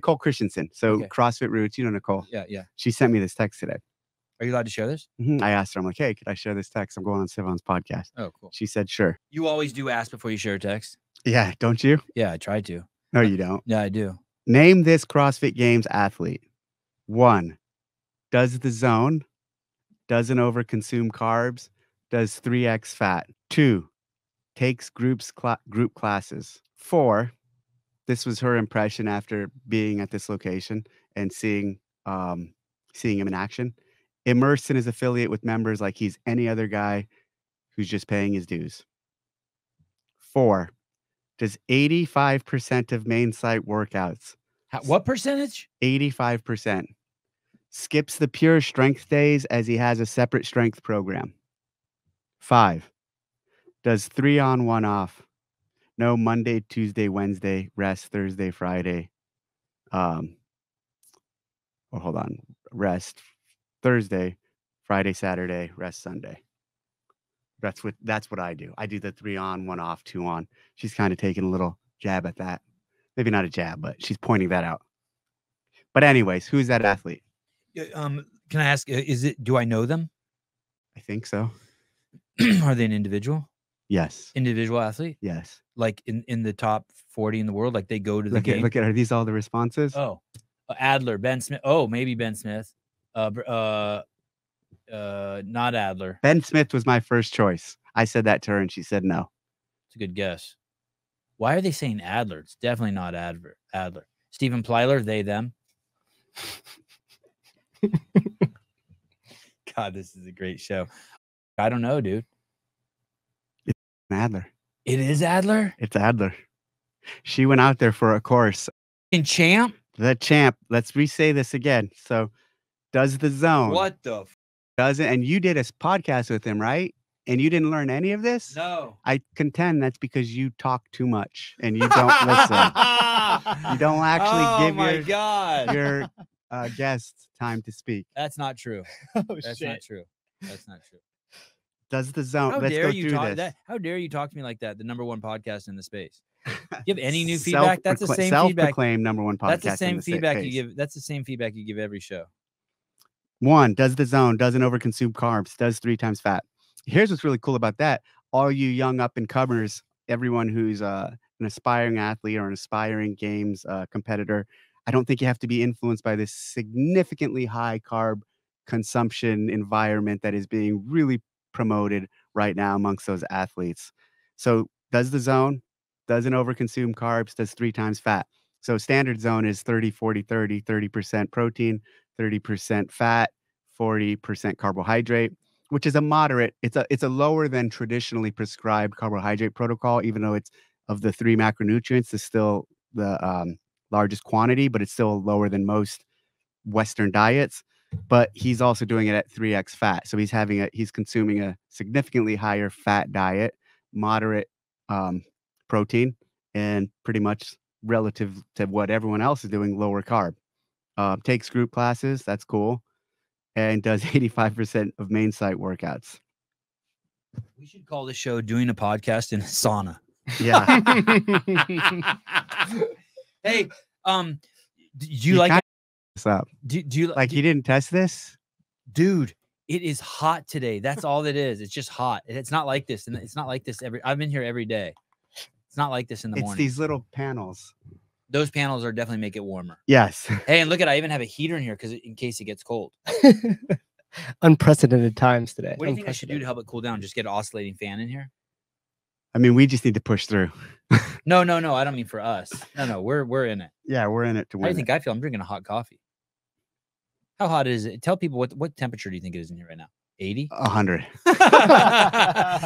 Nicole Christensen. So Okay. CrossFit Roots, you know Nicole. Yeah, yeah. She sent me this text today. Are you allowed to share this? I asked her, I'm like, hey, could I share this text? I'm going on Sevan's podcast. Oh, cool. She said, sure. You always do ask before you share a text? Yeah, don't you? Yeah, I tried to. No, you don't. Yeah, I do. Name this CrossFit Games athlete. 1, does the zone, doesn't overconsume carbs, does 3x fat. 2, takes group classes. 4, this was her impression after being at this location and seeing him in action. Immersed in his affiliate with members like he's any other guy who's just paying his dues. 4, does 85% of main site workouts. What percentage? 85%. Skips the pure strength days as he has a separate strength program. 5, does 3 on 1 off. No Monday, Tuesday, Wednesday, rest Thursday, Friday. Rest Thursday, Friday, Saturday, rest Sunday. That's what I do. I do the 3 on, 1 off, 2 on. She's kind of taking a little jab at that. Maybe not a jab, but she's pointing that out. But anyways, who's that athlete? Can I ask, do I know them? I think so. Are they an individual? Yes. Individual athlete? Yes. Like in the top 40 in the world? Like they go to the game? Look at, are these all the responses? Oh, Adler, Ben Smith. Oh, maybe Ben Smith. Not Adler. Ben Smith was my first choice. I said that to her and she said no. It's a good guess. Why are they saying Adler? It's definitely not Adler. Stephen Plyler, they, them. God, this is a great show. I don't know, dude. It's Adler. It is Adler? It's Adler. She went out there for a course. In Champ? The Champ. Let's re-say this again. So, does the zone. What the? Doesn't. And you did a podcast with him, right? And you didn't learn any of this? No. I contend that's because you talk too much and you don't listen. You don't actually give your guests time to speak. That's not true. That's not true. That's not true. Does the zone. Let's go through this. How dare you talk to me like that? The #1 podcast in the space. You have any new feedback? That's the same feedback. Self-proclaimed #1 podcast. That's the same feedback you give. That's the same feedback you give every show. 1, does the zone, doesn't overconsume carbs, does 3 times fat. Here's what's really cool about that. All you young up-and-comers, everyone who's an aspiring athlete or an aspiring games competitor, I don't think you have to be influenced by this significantly high carb consumption environment that is being really promoted right now amongst those athletes. So does the zone, doesn't overconsume carbs, does 3 times fat. So standard zone is 30, 40, 30, 30% protein, 30% fat, 40% carbohydrate, which is a moderate. It's a lower than traditionally prescribed carbohydrate protocol, even though it's of the 3 macronutrients is still the largest quantity, but it's still lower than most Western diets. But he's also doing it at 3x fat. So he's consuming a significantly higher fat diet, moderate protein, and pretty much relative to what everyone else is doing, lower carb. Takes group classes, that's cool, and does 85% of main site workouts. We should call this show "Doing a Podcast in a Sauna." Yeah. Hey, do you like this up? Do you like? You didn't test this, dude? It is hot today. That's all it is. It's just hot. It's not like this, and it's not like this I've been here every day. It's not like this in the morning. It's these little panels. Those panels are definitely make it warmer. Yes. Hey, and look at, I even have a heater in here because in case it gets cold. Unprecedented times today. What do you think I should do to help it cool down? Just get an oscillating fan in here? I mean, we just need to push through. No. I don't mean for us. No. We're in it. Yeah, we're in it to win. How do you think I feel? I'm drinking a hot coffee. How hot is it? Tell people what temperature do you think it is in here right now? 80? 100.